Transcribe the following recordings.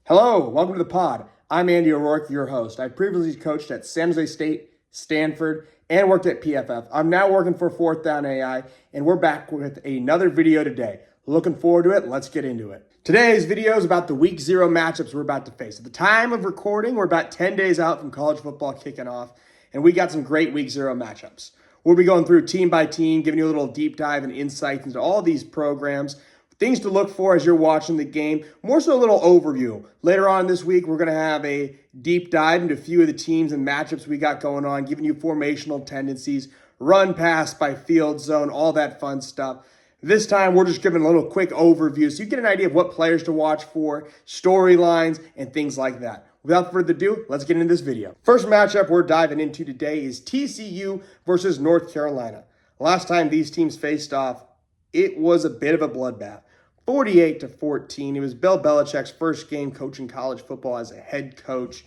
Hello, welcome to the pod. I'm Andy O'Rourke, your host. I previously coached at San Jose State, Stanford, and worked at PFF. I'm now working for Fourth Down AI, and we're back with another video today. Looking forward to it. Let's get into it. Today's video is about the Week 0 matchups we're about to face. At the time of recording, we're about 10 days out from college football kicking off, and we got some great Week 0 matchups. We'll be going through team by team, giving you a little deep dive and insights into all these programs, things to look for as you're watching the game, more so a little overview. Later on this week, we're going to have a deep dive into a few of the teams and matchups we got going on, giving you formational tendencies, run, pass by field zone, all that fun stuff. This time, we're just giving a little quick overview so you get an idea of what players to watch for, storylines, and things like that. Without further ado, let's get into this video. First matchup we're diving into today is TCU versus North Carolina. Last time these teams faced off, it was a bit of a bloodbath. 48-14. It was Bill Belichick's first game coaching college football as a head coach.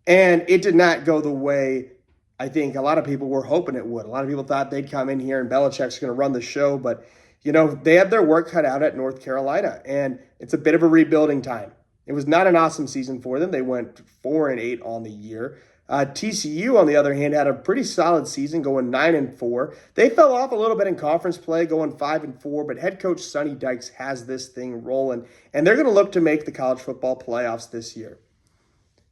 And it did not go the way I think a lot of people were hoping it would. A lot of people thought they'd come in here and Belichick's going to run the show. But, you know, they had their work cut out at North Carolina. And it's a bit of a rebuilding time. It was not an awesome season for them. They went 4-8 on the year. TCU, on the other hand, had a pretty solid season going 9-4. They fell off a little bit in conference play going 5-4, but head coach Sonny Dykes has this thing rolling, and they're going to look to make the college football playoffs this year.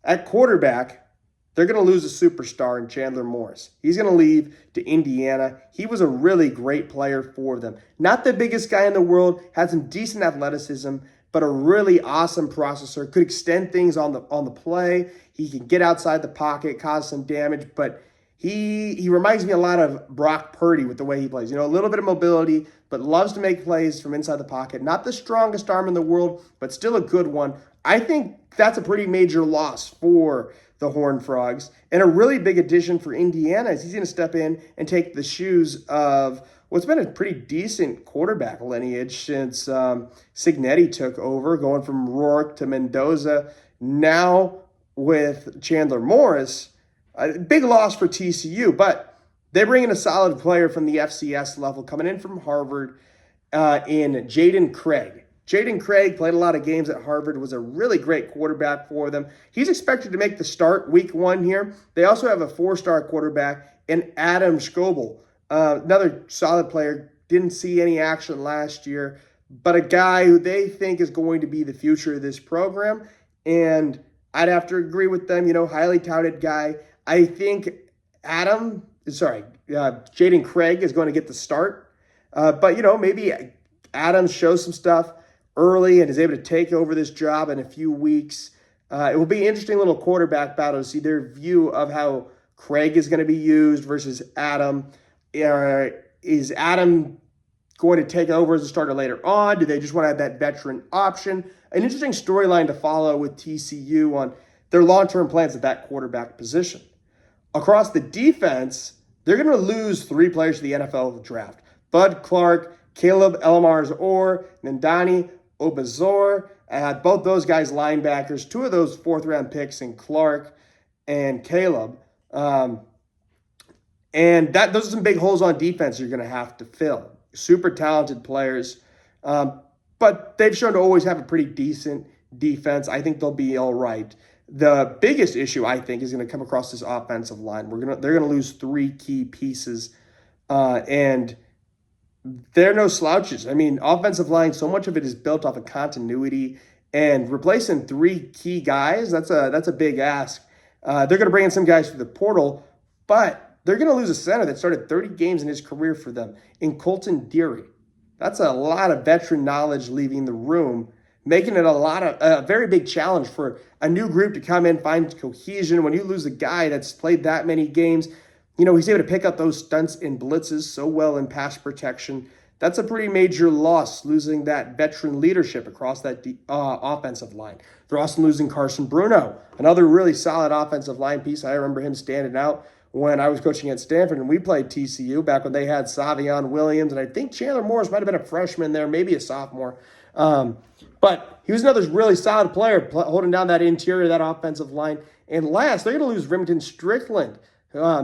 At quarterback, they're going to lose a superstar in Chandler Morris. He's going to leave to Indiana. He was a really great player for them. Not the biggest guy in the world, had some decent athleticism, but a really awesome processor, could extend things on the play. He can get outside the pocket, cause some damage, but he reminds me a lot of Brock Purdy with the way he plays. You know, a little bit of mobility, but loves to make plays from inside the pocket. Not the strongest arm in the world, but still a good one. I think that's a pretty major loss for the Horned Frogs. And a really big addition for Indiana is he's going to step in and take the shoes of what's been a pretty decent quarterback lineage since Cignetti took over, going from Rourke to Mendoza. Now with Chandler Morris, a big loss for TCU, but they bring in a solid player from the FCS level, coming in from Harvard in Jaden Craig. Jaden Craig played a lot of games at Harvard, was a really great quarterback for them. He's expected to make the start week 1 here. They also have a 4-star quarterback in Adam Schobel. Another solid player, didn't see any action last year, but a guy who they think is going to be the future of this program. And I'd have to agree with them, you know, highly touted guy. I think Jaden Craig is going to get the start. But, you know, maybe Adam shows some stuff early and is able to take over this job in a few weeks. It will be an interesting little quarterback battle to see their view of how Craig is going to be used versus Adam. Is Adam going to take over as a starter later on? Do they just want to have that veteran option? An interesting storyline to follow with TCU on their long-term plans at that quarterback position. Across the defense, they're going to lose 3 players to the NFL draft. Bud Clark, Caleb Elamars-Orr, Nandani Obazor. Both those guys linebackers. 2 of those 4th-round picks in Clark and Caleb. And those are some big holes on defense you're going to have to fill. Super talented players, but they've shown to always have a pretty decent defense. I think they'll be all right. The biggest issue, I think, is going to come across this offensive line. They're going to lose 3 key pieces, and they're no slouches. I mean, offensive line, so much of it is built off of continuity, and replacing 3 key guys, that's a big ask. They're going to bring in some guys through the portal, but they're going to lose a center that started 30 games in his career for them in Colton Deary. That's a lot of veteran knowledge leaving the room, making it a very big challenge for a new group to come in, find cohesion. When you lose a guy that's played that many games, you know, he's able to pick up those stunts in blitzes so well in pass protection. That's a pretty major loss, losing that veteran leadership across that offensive line. They're also losing Carson Bruno, another really solid offensive line piece. I remember him standing out when I was coaching at Stanford and we played TCU back when they had Savion Williams, and I think Chandler Morris might have been a freshman there, maybe a sophomore. But he was another really solid player holding down that interior, that offensive line. And last, they're going to lose Remington Strickland.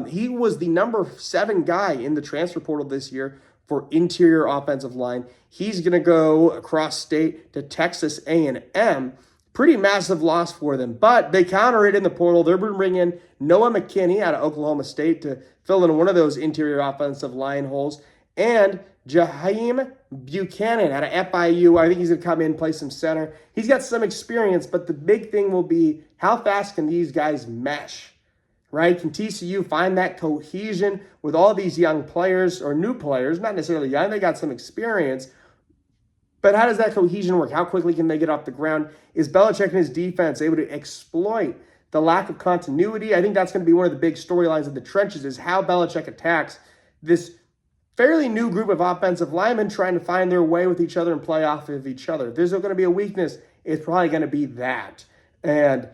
He was the number 7 guy in the transfer portal this year for interior offensive line. He's going to go across state to Texas A&M. pretty massive loss for them. But they counter it in the portal. They're bringing in Noah McKinney out of Oklahoma State to fill in one of those interior offensive line holes. And Jaheim Buchanan out of FIU. I think he's going to come in, play some center. He's got some experience, but the big thing will be how fast can these guys mesh, right? Can TCU find that cohesion with all these young players or new players, not necessarily young, they got some experience, but how does that cohesion work? How quickly can they get off the ground? Is Belichick and his defense able to exploit the lack of continuity? I think that's going to be one of the big storylines of the trenches is how Belichick attacks this fairly new group of offensive linemen trying to find their way with each other and play off of each other. If there's going to be a weakness, it's probably going to be that and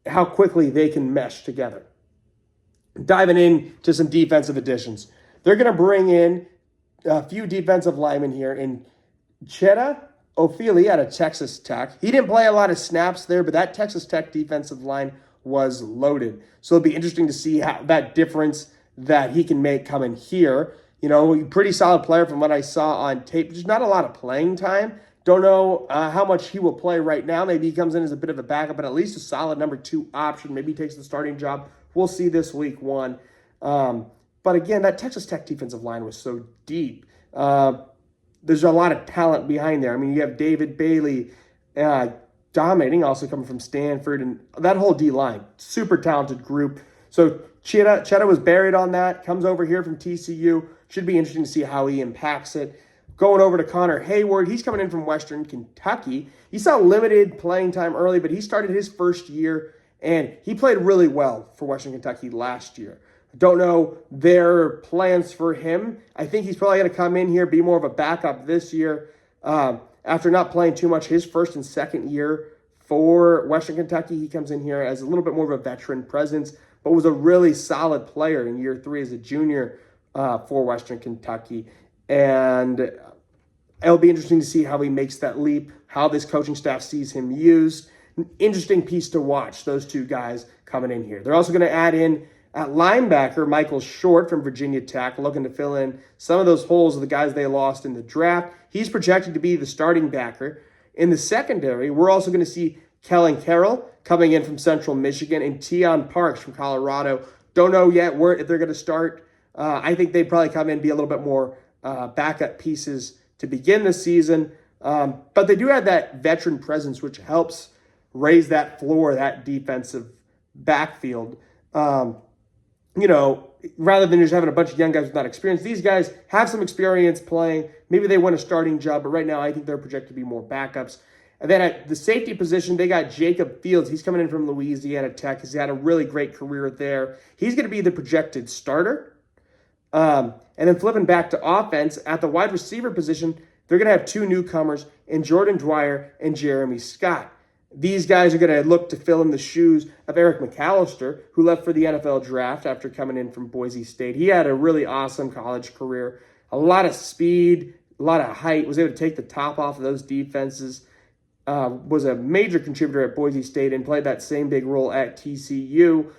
how quickly they can mesh together. Diving into some defensive additions. They're going to bring in a few defensive linemen here in Cheta Ofili out of Texas Tech. He didn't play a lot of snaps there, but that Texas Tech defensive line was loaded. So it'll be interesting to see how that difference that he can make coming here. You know, pretty solid player from what I saw on tape. Just not a lot of playing time. Don't know how much he will play right now. Maybe he comes in as a bit of a backup, but at least a solid number 2 option. Maybe he takes the starting job. We'll see this week 1. But again, that Texas Tech defensive line was so deep. There's a lot of talent behind there. I mean, you have David Bailey dominating, also coming from Stanford, and that whole D-line, super talented group. So Cheta was buried on that, comes over here from TCU. Should be interesting to see how he impacts it. Going over to Connor Hayward, he's coming in from Western Kentucky. He saw limited playing time early, but he started his first year, and he played really well for Western Kentucky last year. Don't know their plans for him. I think he's probably going to come in here, be more of a backup this year. After not playing too much his first and second year for Western Kentucky, he comes in here as a little bit more of a veteran presence, but was a really solid player in year 3 as a junior for Western Kentucky. And it'll be interesting to see how he makes that leap, how this coaching staff sees him used. An interesting piece to watch, those 2 guys coming in here. They're also going to add in at linebacker, Michael Short from Virginia Tech, looking to fill in some of those holes of the guys they lost in the draft. He's projected to be the starting backer. In the secondary, we're also going to see Kellen Carroll coming in from Central Michigan and Tion Parks from Colorado. Don't know yet if they're going to start. I think they probably come in, be a little bit more backup pieces to begin the season. But they do have that veteran presence, which helps raise that floor, that defensive backfield. You know, rather than just having a bunch of young guys without experience, these guys have some experience playing. Maybe they win a starting job, but right now I think they're projected to be more backups. And then at the safety position, they got Jacob Fields. He's coming in from Louisiana Tech. He's had a really great career there. He's going to be the projected starter. And then flipping back to offense, at the wide receiver position, they're going to have 2 newcomers in Jordan Dwyer and Jeremy Scott. These guys are going to look to fill in the shoes of Eric McAllister, who left for the NFL draft after coming in from Boise State. He had a really awesome college career, a lot of speed, a lot of height, was able to take the top off of those defenses, was a major contributor at Boise State and played that same big role at TCU.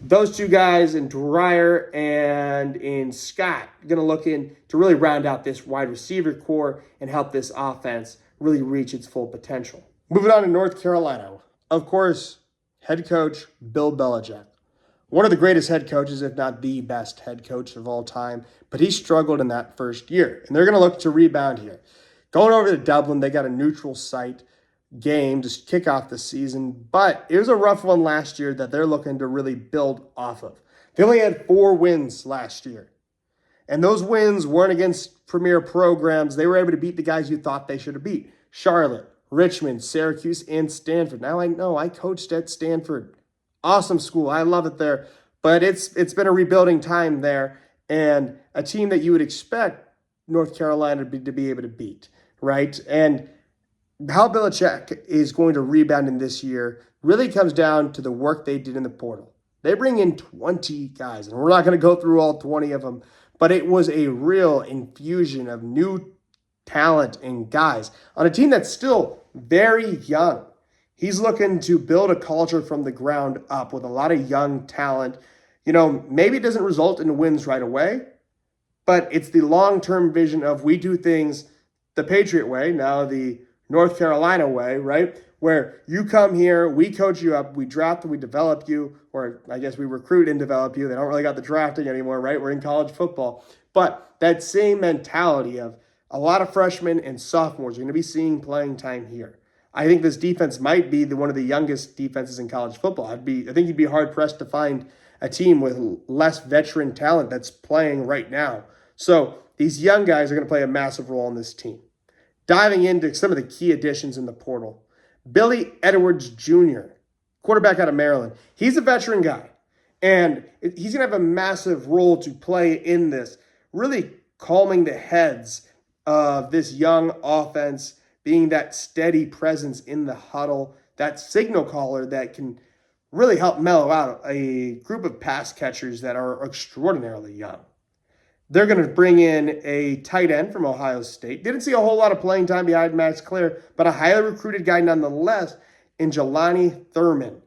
Those 2 guys in Dwyer and in Scott are going to look in to really round out this wide receiver core and help this offense really reach its full potential. Moving on to North Carolina. Of course, head coach Bill Belichick. One of the greatest head coaches, if not the best head coach of all time, but he struggled in that first year. And they're going to look to rebound here. Going over to Dublin, they got a neutral site game to kick off the season, but it was a rough one last year that they're looking to really build off of. They only had 4 wins last year. And those wins weren't against premier programs. They were able to beat the guys you thought they should have beat. Charlotte, Richmond, Syracuse, and Stanford. Now I know I coached at Stanford. Awesome school. I love it there. But it's been a rebuilding time there, and a team that you would expect North Carolina to be able to beat, right? And how Belichick is going to rebound in this year really comes down to the work they did in the portal. They bring in 20 guys, and we're not going to go through all 20 of them, but it was a real infusion of new talent and guys on a team that's still very young. He's looking to build a culture from the ground up with a lot of young talent. You know, maybe it doesn't result in wins right away, but it's the long-term vision of we do things the Patriot way, now the North Carolina way, right? where you come here, we coach you up, we draft, we develop you, or I guess we recruit and develop you. They don't really got the drafting anymore, right? We're in college football. But that same mentality of a lot of freshmen and sophomores are going to be seeing playing time here. I think this defense might be one of the youngest defenses in college football. I think you'd be hard pressed to find a team with less veteran talent that's playing right now. So these young guys are going to play a massive role in this team. Diving into some of the key additions in the portal, Billy Edwards Jr., quarterback out of Maryland. He's a veteran guy, and he's going to have a massive role to play in this, really calming the heads of this young offense, being that steady presence in the huddle, that signal caller that can really help mellow out a group of pass catchers that are extraordinarily young. They're going to bring in a tight end from Ohio State. Didn't see a whole lot of playing time behind Max Clare, but a highly recruited guy nonetheless in Jelani Thurman.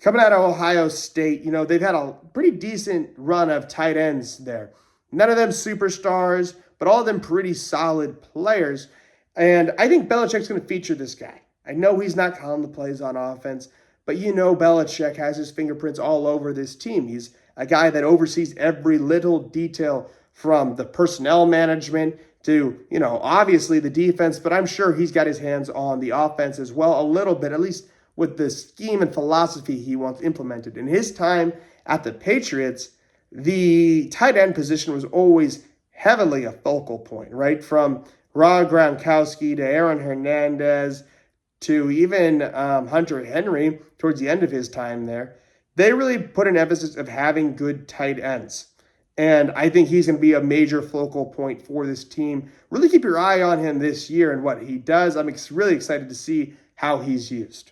Coming out of Ohio State, they've had a pretty decent run of tight ends there. None of them superstars, but all of them pretty solid players. And I think Belichick's going to feature this guy. I know he's not calling the plays on offense, but Belichick has his fingerprints all over this team. He's a guy that oversees every little detail from the personnel management to, obviously the defense, but I'm sure he's got his hands on the offense as well, a little bit, at least with the scheme and philosophy he wants implemented. In his time at the Patriots, the tight end position was always heavily a focal point, right? From Rob Gronkowski to Aaron Hernandez to even Hunter Henry towards the end of his time there. They really put an emphasis of having good tight ends. And I think he's going to be a major focal point for this team. Really keep your eye on him this year and what he does. I'm really excited to see how he's used.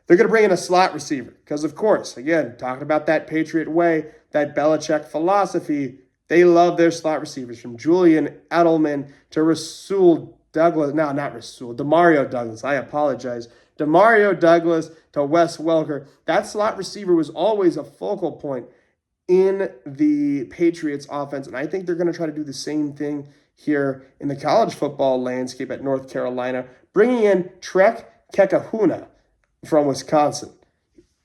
They're going to bring in a slot receiver because, of course, again, talking about that Patriot way, that Belichick philosophy, they love their slot receivers from Julian Edelman to Rasul Douglas. No, not Rasul. Demario Douglas. I apologize. Demario Douglas to Wes Welker. That slot receiver was always a focal point in the Patriots offense, and I think they're going to try to do the same thing here in the college football landscape at North Carolina, bringing in Trek Kekahuna from Wisconsin.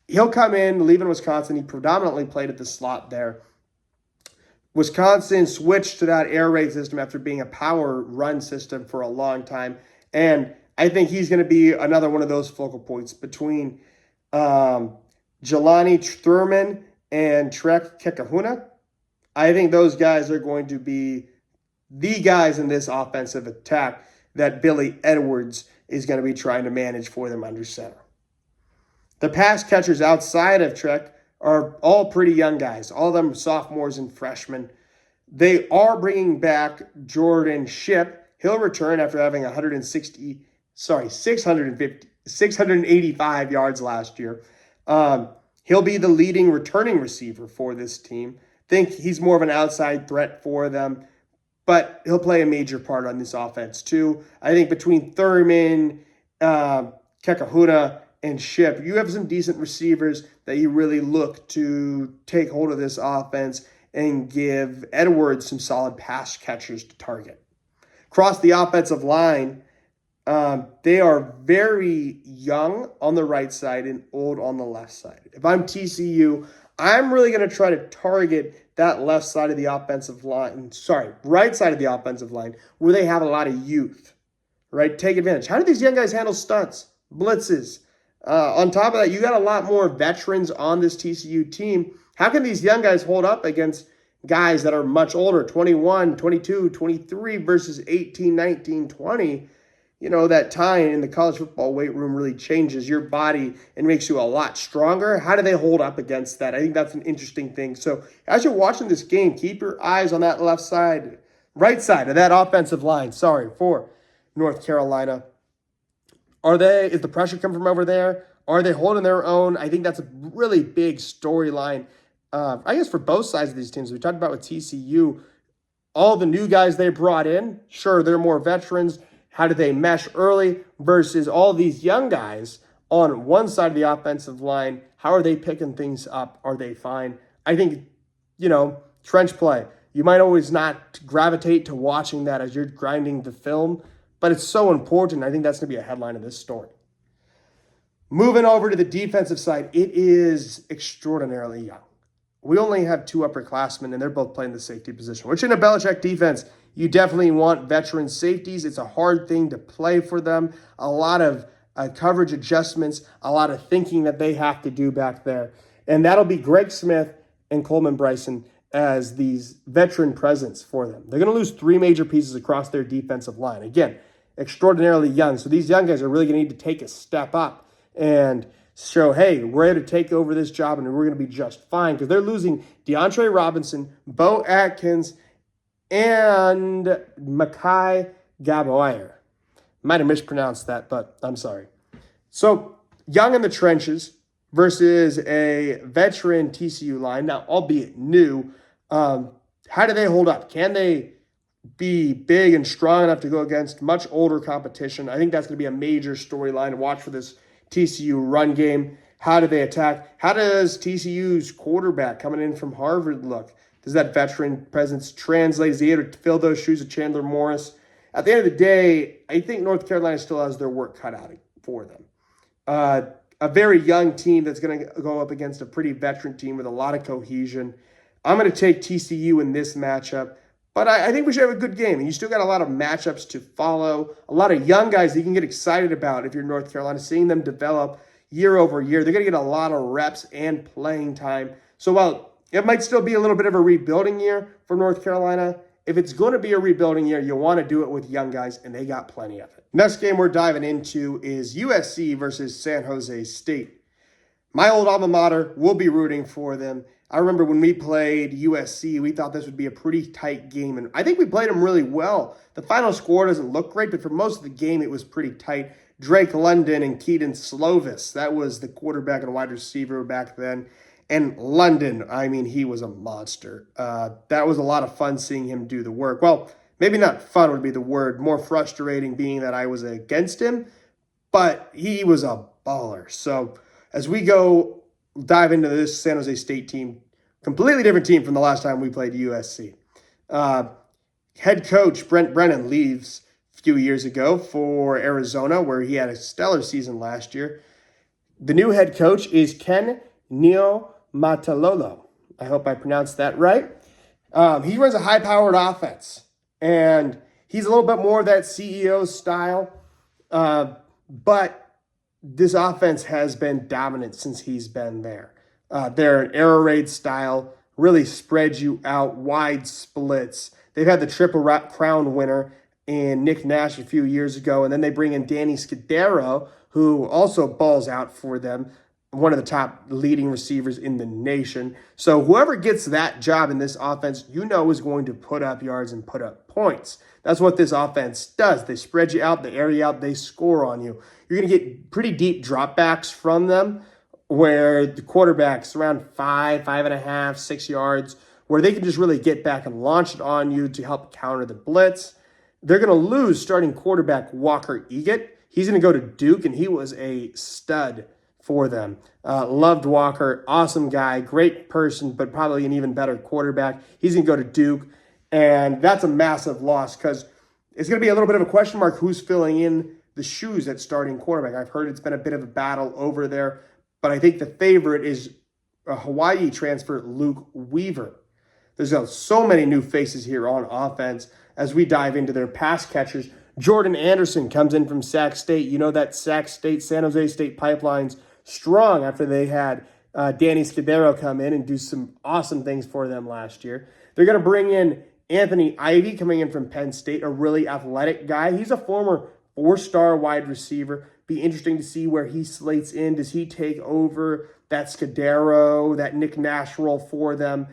He'll come in, leaving Wisconsin. He predominantly played at the slot there. Wisconsin switched to that air raid system after being a power run system for a long time, and I think he's going to be another one of those focal points between Jelani Thurman and Trek Kekahuna. I think those guys are going to be the guys in this offensive attack that Billy Edwards is going to be trying to manage for them under center. The pass catchers outside of Trek are all pretty young guys. All of them sophomores and freshmen. They are bringing back Jordan Shipp. He'll return after having 685 yards last year. He'll be the leading returning receiver for this team. Think he's more of an outside threat for them, but he'll play a major part on this offense too. I think between Thurman, Kekahuna, and Shipp, you have some decent receivers that you really look to take hold of this offense and give Edwards some solid pass catchers to target. Across the offensive line, they are very young on the right side and old on the left side. If I'm TCU, I'm really going to try to target that left side of the offensive line, right side of the offensive line, where they have a lot of youth, right? Take advantage. How do these young guys handle stunts, blitzes? On top of that, you got a lot more veterans on this TCU team. How can these young guys hold up against guys that are much older, 21, 22, 23 versus 18, 19, 20? That time in the college football weight room really changes your body and makes you a lot stronger. How do they hold up against that? I think that's an interesting thing. So as you're watching this game, keep your eyes on that right side of that offensive line, for North Carolina. Is the pressure coming from over there? Are they holding their own? I think that's a really big storyline, I guess, for both sides of these teams. We talked about with TCU, all the new guys they brought in. Sure, they're more veterans. How do they mesh early versus all these young guys on one side of the offensive line? How are they picking things up? Are they fine? I think, trench play. You might always not gravitate to watching that as you're grinding the film, but it's so important. I think that's going to be a headline of this story. Moving over to the defensive side, it is extraordinarily young. We only have 2 upperclassmen, and they're both playing the safety position, which in a Belichick defense, you definitely want veteran safeties. It's a hard thing to play for them. A lot of coverage adjustments, a lot of thinking that they have to do back there. And that'll be Greg Smith and Coleman Bryson as these veteran presence for them. They're going to lose 3 major pieces across their defensive line. Again, extraordinarily young. So these young guys are really going to need to take a step up and show, hey, we're here to take over this job and we're going to be just fine, because they're losing DeAndre Robinson, Bo Atkins, and Mekhi Gaboyer. Might have mispronounced that, but I'm sorry. So young in the trenches versus a veteran TCU line, now albeit new. How do they hold up? Can they be big and strong enough to go against much older competition? I think that's going to be a major storyline to watch for this TCU run game. How do they attack? How does TCU's quarterback coming in from Harvard look? Does that veteran presence translate? Is he able to fill those shoes of Chandler Morris? At the end of the day, I think North Carolina still has their work cut out for them. A very young team that's going to go up against a pretty veteran team with a lot of cohesion. I'm going to take TCU in this matchup. But I think we should have a good game. And you still got a lot of matchups to follow. A lot of young guys that you can get excited about if you're North Carolina, seeing them develop year over year. They're going to get a lot of reps and playing time. So while it might still be a little bit of a rebuilding year for North Carolina, if it's going to be a rebuilding year, you want to do it with young guys, and they got plenty of it. Next game we're diving into is USC versus San Jose State. My old alma mater, will be rooting for them. I remember when we played USC, we thought this would be a pretty tight game, and I think we played them really well. The final score doesn't look great, but for most of the game, it was pretty tight. Drake London and Keaton Slovis, that was the quarterback and wide receiver back then. And London, I mean, he was a monster. That was a lot of fun seeing him do the work. Well, maybe not fun would be the word, more frustrating being that I was against him, but he was a baller. So as we go dive into this San Jose State team, completely different team from the last time we played USC. Head coach Brent Brennan leaves a few years ago for Arizona, where he had a stellar season last year. The new head coach is Ken Niumatalolo. I hope I pronounced that right. He runs a high-powered offense, and he's a little bit more of that CEO style, but this offense has been dominant since he's been there. They're an air raid style, really spread you out, wide splits. They've had the Triple Crown winner in Nick Nash a few years ago, and then they bring in Danny Scudero, who also balls out for them, one of the top leading receivers in the nation. So whoever gets that job in this offense, you know is going to put up yards and put up points. That's what this offense does. They spread you out, they air you out, they score on you. You're going to get pretty deep dropbacks from them where the quarterback's around 5.5, 6 yards, where they can just really get back and launch it on you to help counter the blitz. They're going to lose starting quarterback Walker Eggett. He's going to go to Duke, and he was a stud for them. Loved Walker, awesome guy, great person, but probably an even better quarterback. He's going to go to Duke, and that's a massive loss because it's going to be a little bit of a question mark who's filling in the shoes at starting quarterback. I've heard it's been a bit of a battle over there, but I think the favorite is a Hawaii transfer, Luke Weaver. There's so many new faces here on offense as we dive into their pass catchers. Jordan Anderson comes in from Sac State. You know that Sac State, San Jose State pipeline's strong after they had Danny Scudero come in and do some awesome things for them last year. They're going to bring in Anthony Ivy coming in from Penn State, a really athletic guy. He's a former 4-star wide receiver. Be interesting to see where he slates in. Does he take over that Scudero, that Nick Nash role for them?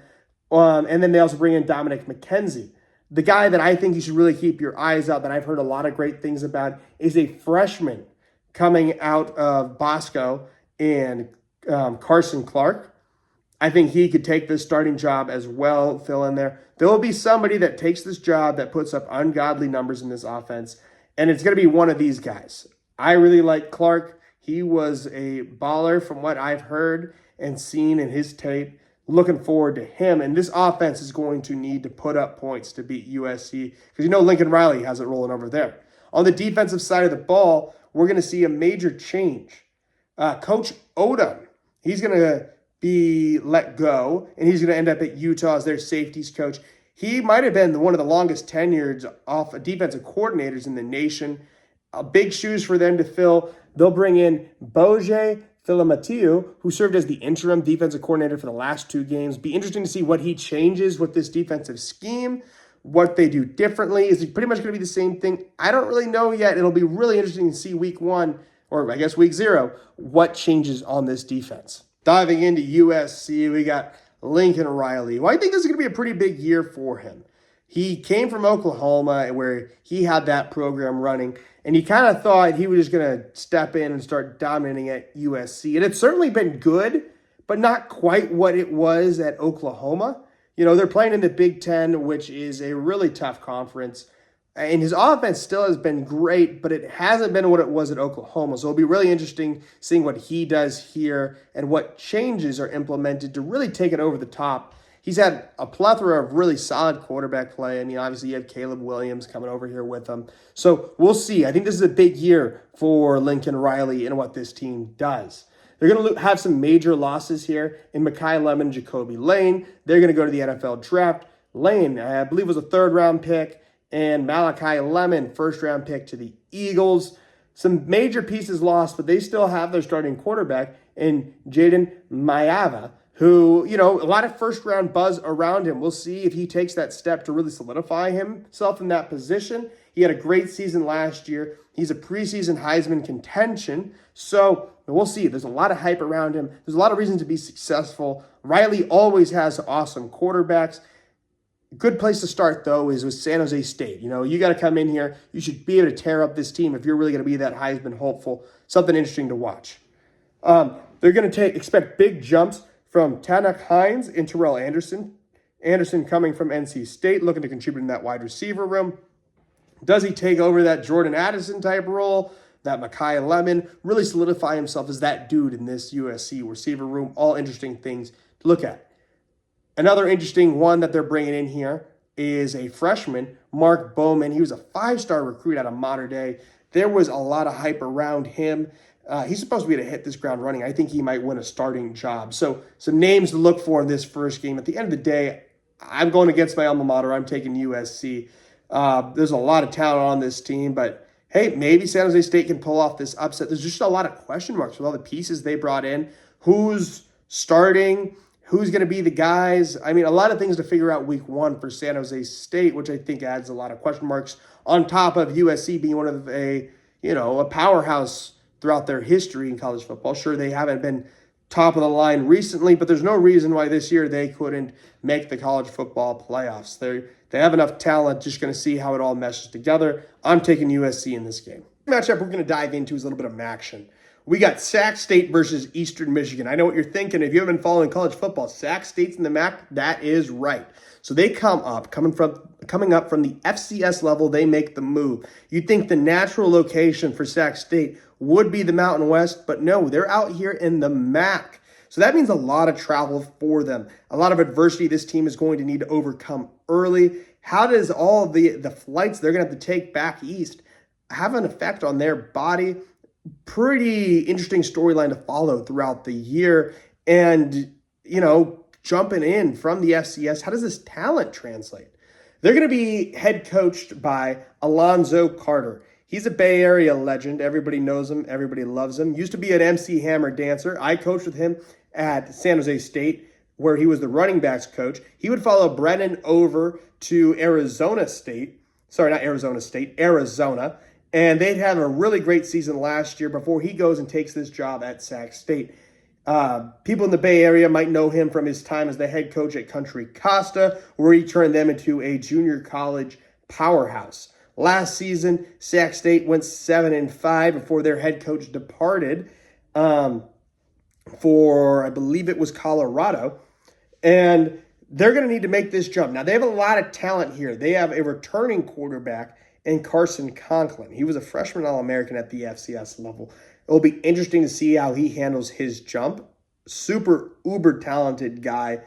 And then they also bring in Dominic McKenzie. The guy that I think you should really keep your eyes out, that I've heard a lot of great things about, is a freshman coming out of Bosco and Carson Clark. I think he could take this starting job as well, fill in there. There will be somebody that takes this job that puts up ungodly numbers in this offense, and it's going to be one of these guys. I really like Clark. He was a baller from what I've heard and seen in his tape. Looking forward to him, and this offense is going to need to put up points to beat USC because you know Lincoln Riley has it rolling over there. On the defensive side of the ball, we're going to see a major change. Coach Odom, he's going to be let go, and he's going to end up at Utah as their safeties coach. He might have been one of the longest tenured defensive coordinators in the nation. Big shoes for them to fill. They'll bring in Boje Filamatiu, who served as the interim defensive coordinator for the last 2 games. Be interesting to see what he changes with this defensive scheme, what they do differently. Is it pretty much going to be the same thing? I don't really know yet. It'll be really interesting to see week 1, or I guess week 0, what changes on this defense. Diving into USC, we got Lincoln Riley. Well, I think this is going to be a pretty big year for him. He came from Oklahoma, where he had that program running, and he kind of thought he was just going to step in and start dominating at USC. And it's certainly been good, but not quite what it was at Oklahoma. You know, they're playing in the Big Ten, which is a really tough conference. And his offense still has been great, but it hasn't been what it was at Oklahoma. So it'll be really interesting seeing what he does here and what changes are implemented to really take it over the top. He's had a plethora of really solid quarterback play. I mean, obviously you have Caleb Williams coming over here with him. So we'll see. I think this is a big year for Lincoln Riley and what this team does. They're going to have some major losses here in Makai Lemon, Jacoby Lane. They're going to go to the NFL draft. Lane, I believe, was a 3rd-round pick, and Malachi Lemon, 1st-round pick to the Eagles. Some major pieces lost, but they still have their starting quarterback in Jaden Mayava, who, you know, a lot of 1st-round buzz around him. We'll see if he takes that step to really solidify himself in that position. He had a great season last year. He's a preseason Heisman contention. So we'll see. There's a lot of hype around him. There's a lot of reasons to be successful. Riley always has awesome quarterbacks. Good place to start, though, is with San Jose State. You know, you got to come in here. You should be able to tear up this team if you're really going to be that Heisman hopeful. Something interesting to watch. They're going to expect big jumps from Tanakh Hines and Terrell Anderson. Anderson coming from NC State, looking to contribute in that wide receiver room. Does he take over that Jordan Addison type role, that Makai Lemon, really solidify himself as that dude in this USC receiver room? All interesting things to look at. Another interesting one that they're bringing in here is a freshman, Mark Bowman. He was a 5-star recruit out of Mater Dei. There was a lot of hype around him. He's supposed to be able to hit this ground running. I think he might win a starting job. So some names to look for in this first game. At the end of the day, I'm going against my alma mater. I'm taking USC. There's a lot of talent on this team, but hey, maybe San Jose State can pull off this upset. There's just a lot of question marks with all the pieces they brought in. Who's starting? Who's going to be the guys? I mean, a lot of things to figure out week 1 for San Jose State, which I think adds a lot of question marks on top of USC being one of a powerhouse throughout their history in college football. Sure, they haven't been top of the line recently, but there's no reason why this year they couldn't make the college football playoffs. They have enough talent, just going to see how it all meshes together. I'm taking USC in this game. The matchup we're going to dive into is a little bit of action. We got Sac State versus Eastern Michigan. I know what you're thinking. If you haven't been following college football, Sac State's in the MAC. That is right. So they coming up from the FCS level, they make the move. You'd think the natural location for Sac State would be the Mountain West, but no, they're out here in the MAC. So that means a lot of travel for them. A lot of adversity this team is going to need to overcome early. How does all the flights they're going to have to take back east have an effect on their body? Pretty interesting storyline to follow throughout the year. And, you know, jumping in from the FCS, how does this talent translate? They're going to be head coached by Alonzo Carter. He's a Bay Area legend. Everybody knows him. Everybody loves him. Used to be an MC Hammer dancer. I coached with him at San Jose State, where he was the running backs coach. He would follow Brennan over to Arizona. And they'd have a really great season last year before he goes and takes this job at Sac State. People in the Bay Area might know him from his time as the head coach at Country Costa, where he turned them into a junior college powerhouse. Last season, Sac State went 7-5 before their head coach departed for, I believe it was Colorado. And they're going to need to make this jump. Now, they have a lot of talent here. They have a returning quarterback in Carson Conklin. He was a freshman All-American at the FCS level. It will be interesting to see how he handles his jump. Super uber talented guy.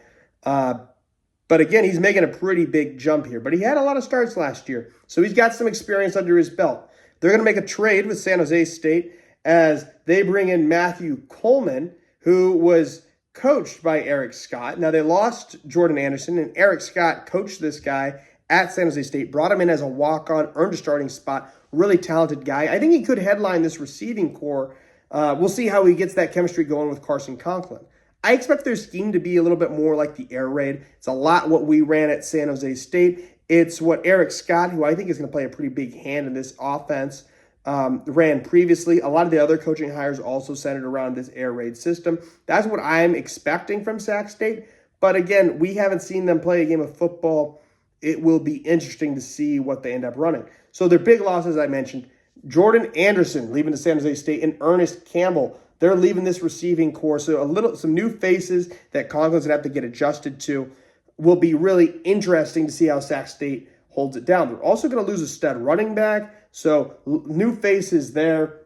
But again, he's making a pretty big jump here. But he had a lot of starts last year, so he's got some experience under his belt. They're going to make a trade with San Jose State as they bring in Matthew Coleman, who was coached by Eric Scott. Now, they lost Jordan Anderson, and Eric Scott coached this guy at San Jose State, brought him in as a walk-on, earned a starting spot, really talented guy. I think he could headline this receiving core. We'll see how he gets that chemistry going with Carson Conklin. I expect their scheme to be a little bit more like the air raid. It's a lot what we ran at San Jose State. It's what Eric Scott, who I think is going to play a pretty big hand in this offense, ran previously. A lot of the other coaching hires also centered around this air raid system. That's what I'm expecting from Sac State. But again, we haven't seen them play a game of football. It will be interesting to see what they end up running. So their big losses, I mentioned, Jordan Anderson leaving to San Jose State and Ernest Campbell. They're leaving this receiving core. So some new faces that Conklin's going to have to get adjusted to. Will be really interesting to see how Sac State holds it down. They're also going to lose a stud running back. So new faces there.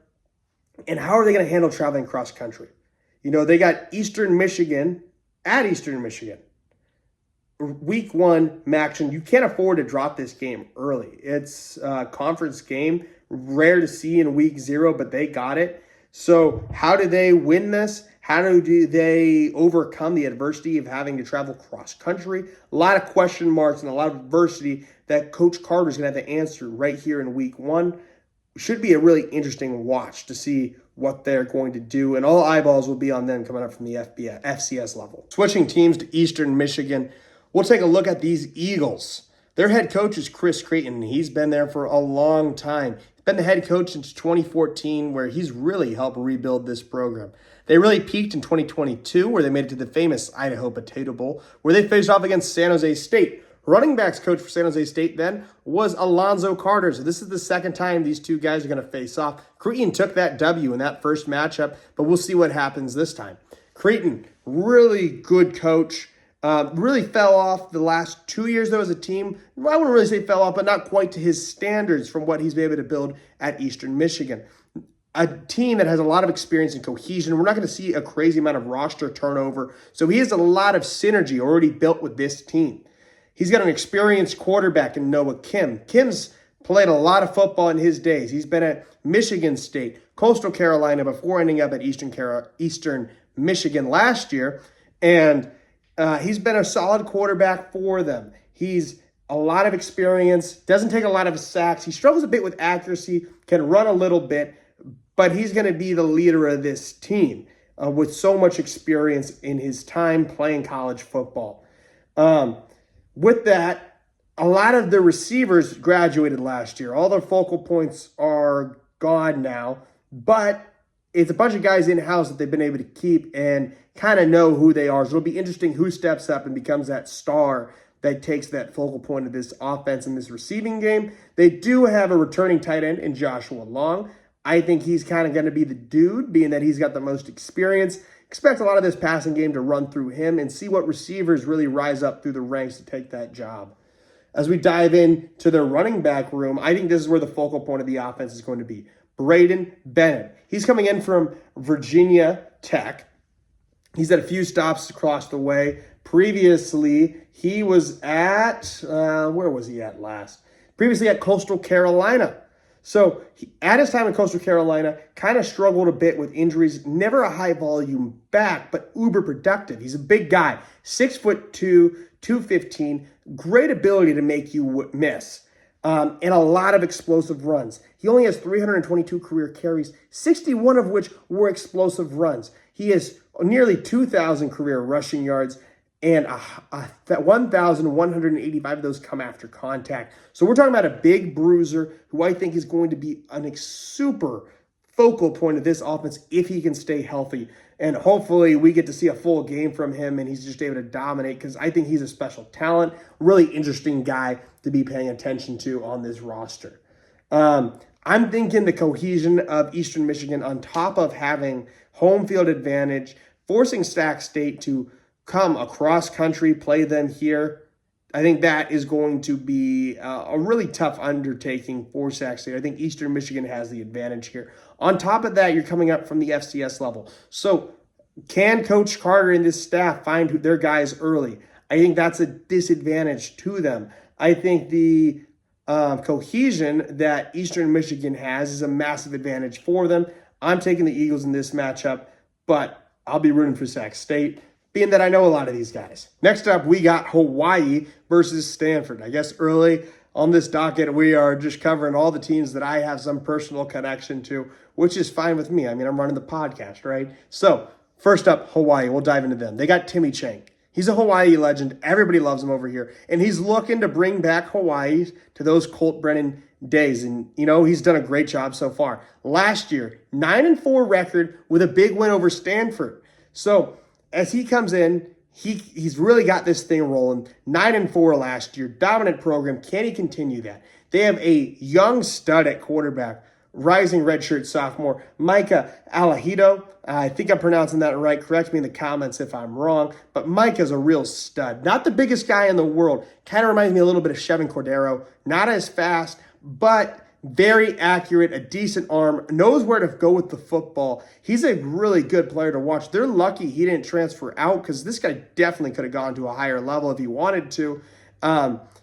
And how are they going to handle traveling cross country? You know, they got Eastern Michigan at Eastern Michigan. Week 1, Maction. You can't afford to drop this game early. It's a conference game. Rare to see in week 0, but they got it. So how do they win this? How do they overcome the adversity of having to travel cross country? A lot of question marks and a lot of adversity that Coach Carter's going to have to answer right here in week 1. Should be a really interesting watch to see what they're going to do, and all eyeballs will be on them coming up from the FCS level. Switching teams to Eastern Michigan, we'll take a look at these Eagles. Their head coach is Chris Creighton. He's been there for a long time. He's been the head coach since 2014, where he's really helped rebuild this program. They really peaked in 2022, where they made it to the famous Idaho Potato Bowl, where they faced off against San Jose State. Running backs coach for San Jose State then was Alonzo Carter. So this is the second time these two guys are going to face off. Creighton took that W in that first matchup, but we'll see what happens this time. Creighton, really good coach. Really fell off the last 2 years, though, as a team. I wouldn't really say fell off, but not quite to his standards from what he's been able to build at Eastern Michigan. A team that has a lot of experience and cohesion. We're not going to see a crazy amount of roster turnover. So he has a lot of synergy already built with this team. He's got an experienced quarterback in Noah Kim. Kim's played a lot of football in his days. He's been at Michigan State, Coastal Carolina, before ending up at Eastern Michigan last year. And he's been a solid quarterback for them. He's a lot of experience, doesn't take a lot of sacks. He struggles a bit with accuracy, can run a little bit, but he's going to be the leader of this team with so much experience in his time playing college football. With that, a lot of the receivers graduated last year. All their focal points are gone now, but it's a bunch of guys in-house that they've been able to keep and kind of know who they are. So it'll be interesting who steps up and becomes that star that takes that focal point of this offense in this receiving game. They do have a returning tight end in Joshua Long. I think he's kind of going to be the dude, being that he's got the most experience. Expect a lot of this passing game to run through him and see what receivers really rise up through the ranks to take that job. As we dive into their running back room, I think this is where the focal point of the offense is going to be. Braden Bennett. He's coming in from Virginia Tech. He's had a few stops across the way. Previously, he was at, where was he at last? Previously at Coastal Carolina. So at his time in Coastal Carolina, kind of struggled a bit with injuries. Never a high volume back, but uber productive. He's a big guy, 6'2", 215, great ability to make you miss, and a lot of explosive runs. He only has 322 career carries, 61 of which were explosive runs. He has nearly 2,000 career rushing yards, and 1,185 of those come after contact. So we're talking about a big bruiser who I think is going to be a super focal point of this offense if he can stay healthy. And hopefully we get to see a full game from him and he's just able to dominate, because I think he's a special talent, really interesting guy to be paying attention to on this roster. I'm thinking the cohesion of Eastern Michigan, on top of having home field advantage, forcing Sac State to come across country, play them here. I think that is going to be a really tough undertaking for Sac State. I think Eastern Michigan has the advantage here. On top of that, you're coming up from the FCS level. So can Coach Carter and this staff find their guys early? I think that's a disadvantage to them. I think the cohesion that Eastern Michigan has is a massive advantage for them. I'm taking the Eagles in this matchup, but I'll be rooting for Sac State, being that I know a lot of these guys. Next up, we got Hawaii versus Stanford. I guess early on this docket, we are just covering all the teams that I have some personal connection to, which is fine with me. I mean, I'm running the podcast, right? So first up, Hawaii. We'll dive into them. They got Timmy Chang. He's a Hawaii legend. Everybody loves him over here. And he's looking to bring back Hawaii to those Colt Brennan days. And, he's done a great job so far. Last year, 9-4 record with a big win over Stanford. So as he comes in, he's really got this thing rolling. 9-4 last year. Dominant program. Can he continue that? They have a young stud at quarterback. Rising redshirt sophomore, Micah Alahido. I think I'm pronouncing that right. Correct me in the comments if I'm wrong. But Micah's a real stud. Not the biggest guy in the world. Kind of reminds me a little bit of Chevin Cordero. Not as fast, but very accurate, a decent arm, knows where to go with the football. He's a really good player to watch. They're lucky he didn't transfer out because this guy definitely could have gone to a higher level if he wanted to.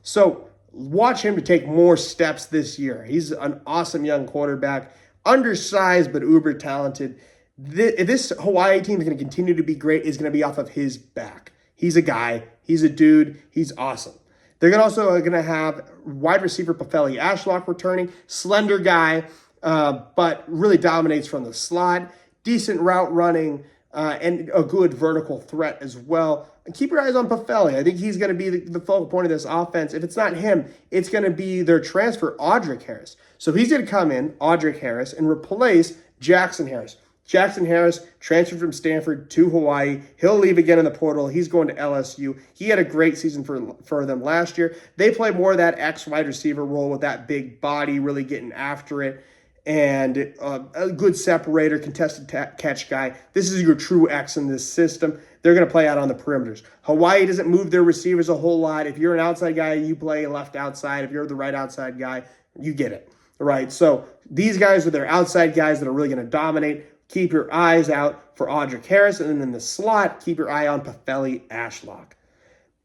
So watch him to take more steps this year. He's an awesome young quarterback, undersized but uber talented. This Hawaii team is going to continue to be great, is going to be off of his back. He's a guy. He's a dude. He's awesome. They're also going to have wide receiver Pafeli Ashlock returning. Slender guy, but really dominates from the slot. Decent route running and a good vertical threat as well. And keep your eyes on Pafeli. I think he's going to be the focal point of this offense. If it's not him, it's going to be their transfer, Audric Harris. So he's going to come in, Audric Harris, and replace Jackson Harris. Jackson Harris transferred from Stanford to Hawaii. He'll leave again in the portal. He's going to LSU. He had a great season for them last year. They play more of that X wide receiver role with that big body, really getting after it, and a good separator, contested catch guy. This is your true X in this system. They're going to play out on the perimeters. Hawaii doesn't move their receivers a whole lot. If you're an outside guy, you play left outside. If you're the right outside guy, you get it, right? So these guys are their outside guys that are really going to dominate. Keep your eyes out for Audric Harris, and then in the slot, keep your eye on Pafeli Ashlock.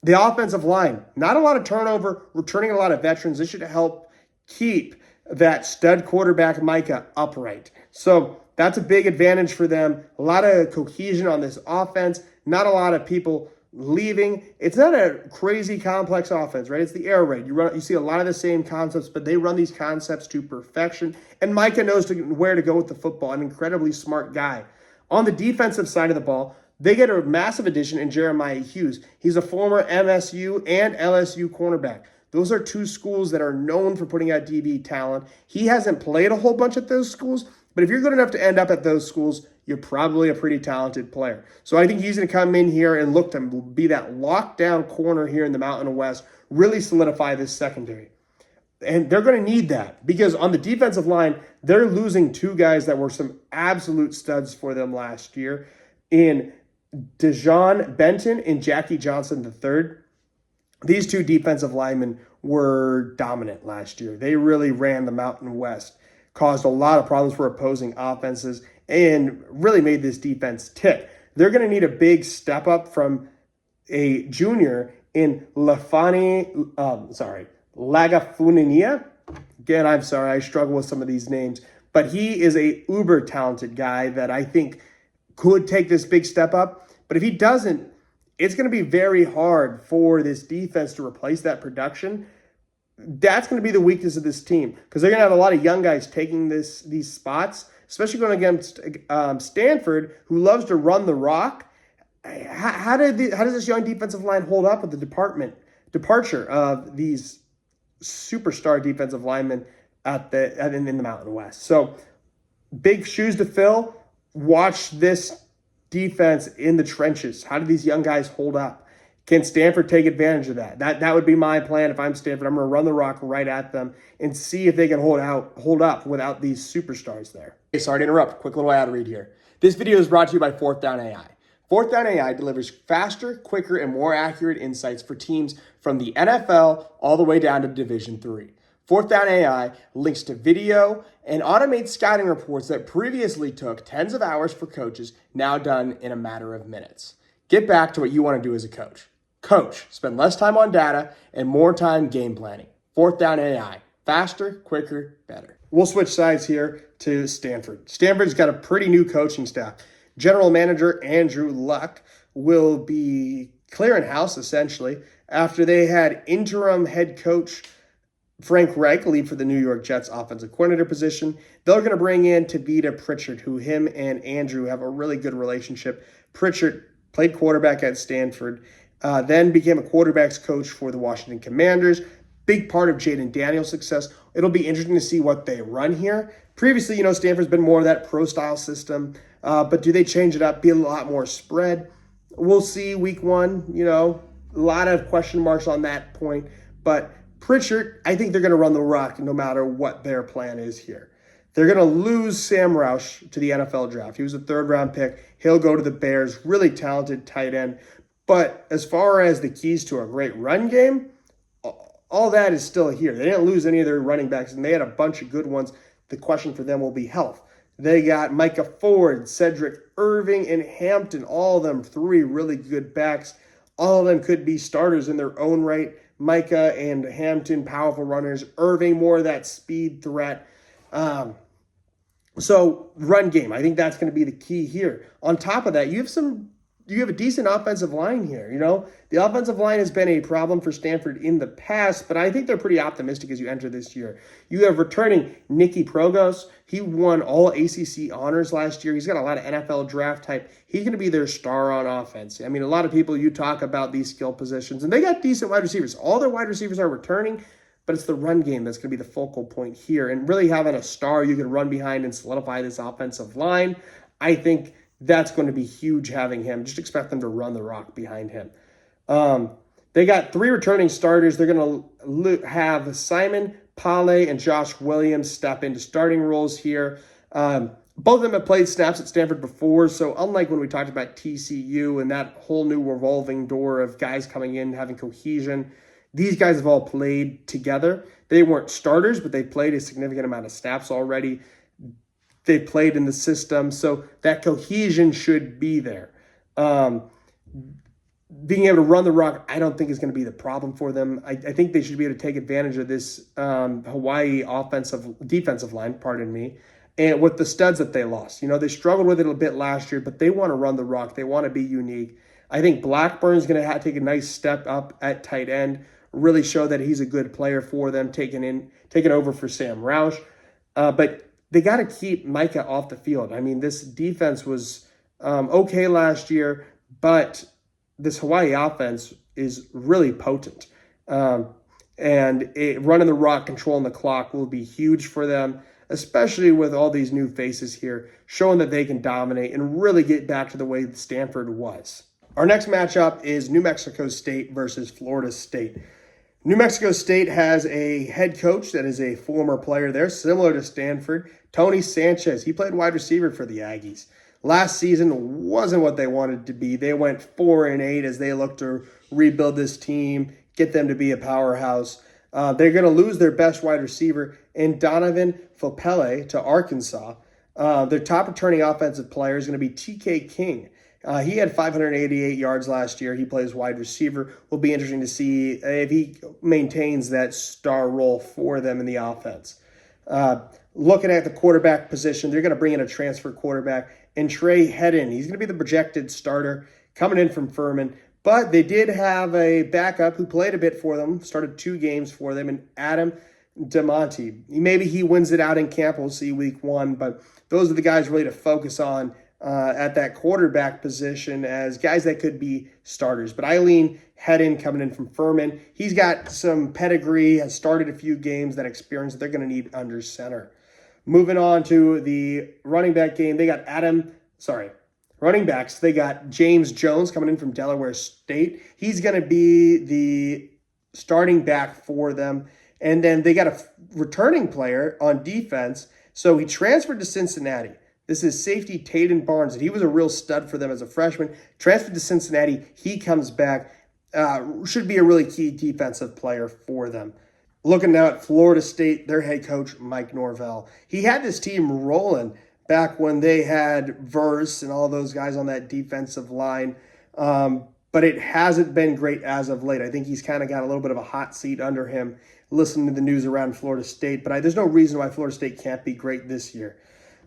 The offensive line, not a lot of turnover, returning a lot of veterans. This should help keep that stud quarterback Micah upright. So that's a big advantage for them. A lot of cohesion on this offense, not a lot of people leaving. It's not a crazy complex offense, right? It's the air raid. You see a lot of the same concepts, but they run these concepts to perfection. And Micah knows where to go with the football, an incredibly smart guy. On the defensive side of the ball, they get a massive addition in Jeremiah Hughes. He's a former MSU and LSU cornerback. Those are two schools that are known for putting out DB talent. He hasn't played a whole bunch at those schools, but if you're good enough to end up at those schools, you're probably a pretty talented player. So I think he's going to come in here and look to be that lockdown corner here in the Mountain West, really solidify this secondary. And they're going to need that because on the defensive line, they're losing two guys that were some absolute studs for them last year in Dejon Benton and Jackie Johnson III. These two defensive linemen were dominant last year. They really ran the Mountain West, caused a lot of problems for opposing offenses, and really made this defense tick. They're going to need a big step up from a junior in Lagafuninia. Again, I'm sorry, I struggle with some of these names, but he is a uber talented guy that I think could take this big step up. But if he doesn't, it's going to be very hard for this defense to replace that production. That's going to be the weakness of this team because they're going to have a lot of young guys taking these spots, especially going against Stanford, who loves to run the rock. How does this young defensive line hold up with the departure of these superstar defensive linemen in the Mountain West? So big shoes to fill. Watch this defense in the trenches. How do these young guys hold up? Can Stanford take advantage of that? That would be my plan if I'm Stanford. I'm going to run the rock right at them and see if they can hold up without these superstars there. Hey, sorry to interrupt. Quick little ad read here. This video is brought to you by Fourth Down AI. Fourth Down AI delivers faster, quicker, and more accurate insights for teams from the NFL all the way down to Division III. Fourth Down AI links to video and automates scouting reports that previously took tens of hours for coaches, now done in a matter of minutes. Get back to what you want to do as a coach. Coach, spend less time on data and more time game planning. Fourth Down AI, faster, quicker, better. We'll switch sides here to Stanford. Stanford's got a pretty new coaching staff. General manager Andrew Luck will be clearing house essentially after they had interim head coach Frank Reich leave for the New York Jets offensive coordinator position. They're going to bring in Tavita Pritchard, who him and Andrew have a really good relationship. Pritchard played quarterback at Stanford, then became a quarterback's coach for the Washington Commanders. Big part of Jaden Daniels' success. It'll be interesting to see what they run here. Previously, Stanford's been more of that pro-style system, but do they change it up, be a lot more spread? We'll see week one, a lot of question marks on that point, but Pritchard, I think they're going to run the rock no matter what their plan is here. They're going to lose Sam Roush to the NFL draft. He was a third-round pick. He'll go to the Bears. Really talented tight end. But as far as the keys to a great run game, all that is still here. They didn't lose any of their running backs, and they had a bunch of good ones. The question for them will be health. They got Micah Ford, Cedric Irving, and Hampton, all of them three really good backs. All of them could be starters in their own right. Micah and Hampton, powerful runners. Irving, more of that speed threat. So run game, I think that's going to be the key here. On top of that, you have a decent offensive line here. The offensive line has been a problem for Stanford in the past, but I think they're pretty optimistic as you enter this year. You have returning Nicky Progos. He won all ACC honors last year. He's got a lot of NFL draft type. He's going to be their star on offense. A lot of people, you talk about these skill positions, and they got decent wide receivers. All their wide receivers are returning, but it's the run game that's going to be the focal point here. And really having a star you can run behind and solidify this offensive line, I think that's going to be huge having him. Just expect them to run the rock behind him. They got three returning starters. They're going to have Simon Pale and Josh Williams step into starting roles here. Both of them have played snaps at Stanford before, so unlike when we talked about TCU and that whole new revolving door of guys coming in, having cohesion, these guys have all played together. They weren't starters, but they played a significant amount of snaps already. They played in the system, so that cohesion should be there. Being able to run the rock, I don't think is going to be the problem for them. I think they should be able to take advantage of this Hawaii defensive line, and with the studs that they lost. They struggled with it a bit last year, but they want to run the rock. They want to be unique. I think Blackburn's going to take a nice step up at tight end, really show that he's a good player for them, taking over for Sam Roush. But they got to keep Micah off the field. This defense was okay last year, but this Hawaii offense is really potent. And running the rock, controlling the clock will be huge for them, especially with all these new faces here, showing that they can dominate and really get back to the way Stanford was. Our next matchup is New Mexico State versus Florida State. New Mexico State has a head coach that is a former player there, similar to Stanford, Tony Sanchez. He played wide receiver for the Aggies. Last season wasn't what they wanted to be. They went 4-8 as they looked to rebuild this team, get them to be a powerhouse. They're going to lose their best wide receiver in Donovan Fopele to Arkansas. Their top returning offensive player is going to be TK King. He had 588 yards last year. He plays wide receiver. Will be interesting to see if he maintains that star role for them in the offense. Looking at the quarterback position, they're going to bring in a transfer quarterback, and Trey Hedden. He's going to be the projected starter coming in from Furman. But they did have a backup who played a bit for them, started 2 games for them, and Adam DeMonte. Maybe he wins it out in camp. We'll see week 1. But those are the guys really to focus on at that quarterback position as guys that could be starters. But Eileen Hedden coming in from Furman. He's got some pedigree, has started a few games, that experience that they're going to need under center. Moving on to the running back game, they got running backs. They got James Jones coming in from Delaware State. He's going to be the starting back for them. And then they got a returning player on defense. So he transferred to Cincinnati. This is safety Taden Barnes. He was a real stud for them as a freshman. Transferred to Cincinnati. He comes back. Should be a really key defensive player for them. Looking now at Florida State, their head coach, Mike Norvell. He had this team rolling back when they had Verse and all those guys on that defensive line. but it hasn't been great as of late. I think he's kind of got a little bit of a hot seat under him listening to the news around Florida State, but there's no reason why Florida State can't be great this year.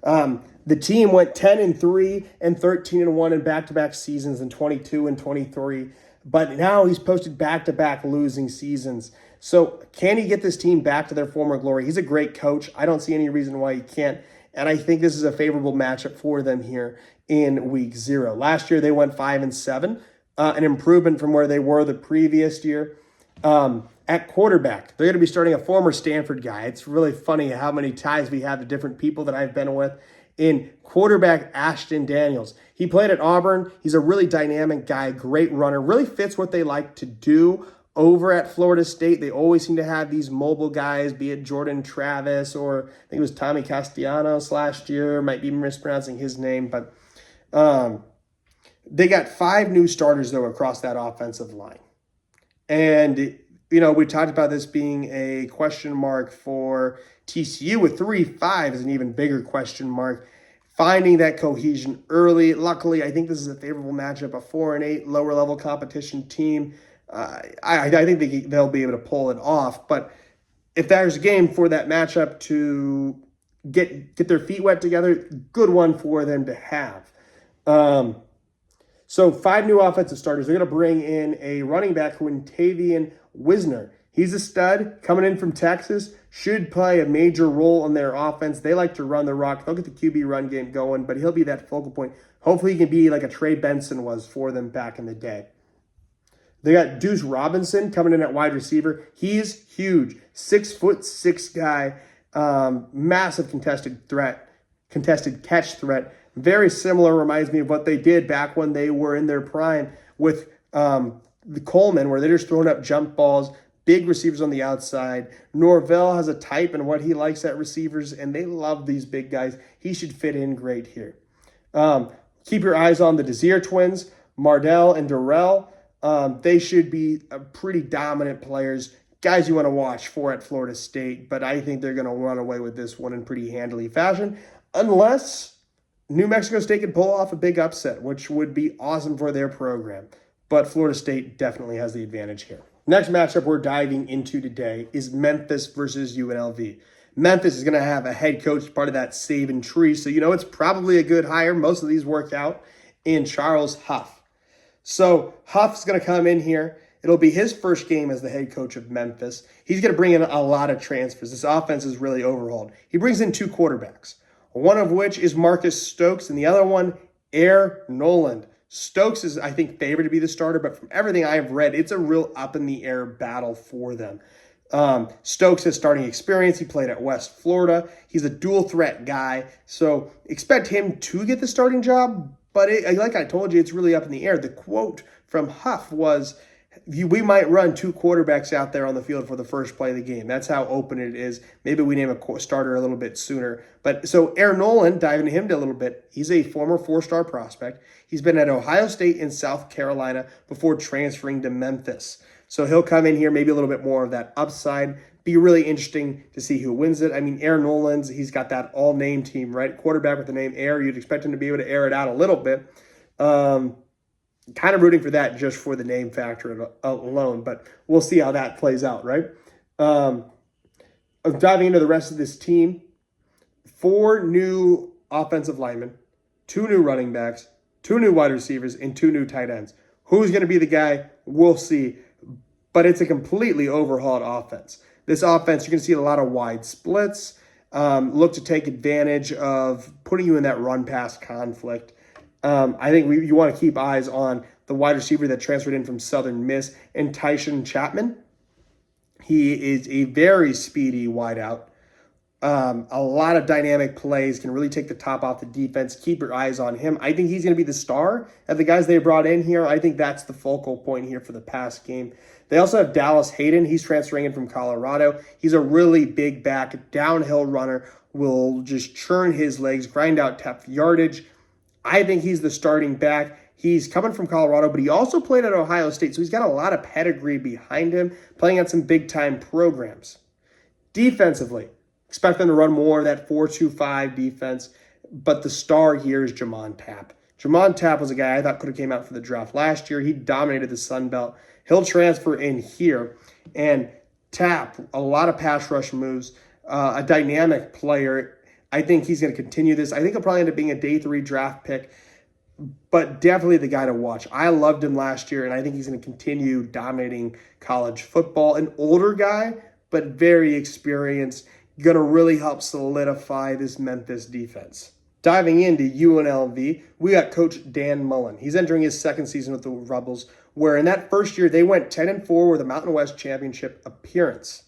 The team went 10-3 and 13-1 in back-to-back seasons in 22 and 23, but now he's posted back-to-back losing seasons. So can he get this team back to their former glory? He's a great coach. I don't see any reason why he can't, and I think this is a favorable matchup for them here in week 0. Last year, they went 5-7, an improvement from where they were the previous year. At quarterback, they're going to be starting a former Stanford guy. It's really funny how many ties we have to different people that I've been with. In quarterback, Ashton Daniels. He played at Auburn. He's a really dynamic guy, great runner, really fits what they like to do over at Florida State. They always seem to have these mobile guys, be it Jordan Travis or I think it was Tommy Castellanos last year. Might be mispronouncing his name, but they got 5 new starters, though, across that offensive line. And we talked about this being a question mark for TCU with 3-5 is an even bigger question mark. Finding that cohesion early. Luckily, I think this is a favorable matchup, a 4-8 lower level competition team. I think they'll be able to pull it off. But if there's a game for that matchup to get their feet wet together, good one for them to have. So 5 new offensive starters. They're going to bring in a running back, Quintavian Wisner. He's a stud coming in from Texas, should play a major role in their offense. They like to run the rock. They'll get the QB run game going, but he'll be that focal point. Hopefully he can be like a Trey Benson was for them back in the day. They got Deuce Robinson coming in at wide receiver. He's huge. 6'6" guy, massive contested catch threat. Very similar, reminds me of what they did back when they were in their prime with the Coleman, where they're just throwing up jump balls, big receivers on the outside. Norvell has a type and what he likes at receivers, and they love these big guys. He should fit in great here. Keep your eyes on the Desir twins, Mardell and Darrell. They should be pretty dominant players, guys you want to watch for at Florida State, but I think they're going to run away with this one in pretty handily fashion, unless New Mexico State can pull off a big upset, which would be awesome for their program. But Florida State definitely has the advantage here. Next matchup we're diving into today is Memphis versus UNLV. Memphis is going to have a head coach part of that Saban tree, so it's probably a good hire. Most of these work out in Charles Huff. So Huff's going to come in here. It'll be his first game as the head coach of Memphis. He's going to bring in a lot of transfers. This offense is really overhauled. He brings in 2 quarterbacks, one of which is Marcus Stokes, and the other one, Air Noland. Stokes is, I think, favored to be the starter, but from everything I've read, it's a real up-in-the-air battle for them. Stokes has starting experience. He played at West Florida. He's a dual-threat guy, so expect him to get the starting job, but like I told you, it's really up in the air. The quote from Huff was, we might run 2 quarterbacks out there on the field for the first play of the game. That's how open it is. Maybe we name a starter a little bit sooner. But so Air Noland, diving into him a little bit, he's a former 4-star prospect. He's been at Ohio State and South Carolina before transferring to Memphis. So he'll come in here, maybe a little bit more of that upside. Be really interesting to see who wins it. I mean, Air Noland's, he's got that all-name team, right? Quarterback with the name Air. You'd expect him to be able to air it out a little bit. Kind of rooting for that just for the name factor alone, but we'll see how that plays out, right? Diving into the rest of this team, 4 new offensive linemen, 2 new running backs, 2 new wide receivers, and 2 new tight ends. Who's going to be the guy? We'll see, but it's a completely overhauled offense. This offense, you're going to see a lot of wide splits, look to take advantage of putting you in that run-pass conflict. I think you want to keep eyes on the wide receiver that transferred in from Southern Miss, and Tyson Chapman. He is a very speedy wideout. A lot of dynamic plays, can really take the top off the defense. Keep your eyes on him. I think he's going to be the star of the guys they brought in here. I think that's the focal point here for the past game. They also have Dallas Hayden. He's transferring in from Colorado. He's a really big back, downhill runner, will just churn his legs, grind out tough yardage. I think he's the starting back. He's coming from Colorado, but he also played at Ohio State, so he's got a lot of pedigree behind him, playing at some big-time programs. Defensively, expect them to run more of that 4-2-5 defense, but the star here is Jamon Tapp. Jamon Tapp was a guy I thought could have came out for the draft last year. He dominated the Sun Belt. He'll transfer in here. And Tapp, a lot of pass rush moves, a dynamic player. I think he's going to continue this. I think he'll probably end up being a day 3 draft pick, but definitely the guy to watch. I loved him last year, and I think he's going to continue dominating college football. An older guy, but very experienced, going to really help solidify this Memphis defense. Diving into UNLV, we got Coach Dan Mullen. He's entering his second season with the Rebels, where in that first year, they went 10-4 with a Mountain West Championship appearance.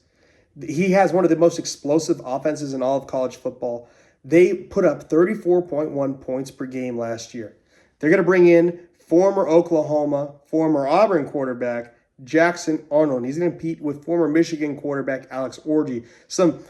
He has one of the most explosive offenses in all of college football. They put up 34.1 points per game last year. They're going to bring in former Oklahoma, former Auburn quarterback, Jackson Arnold. He's going to compete with former Michigan quarterback Alex Orji. Some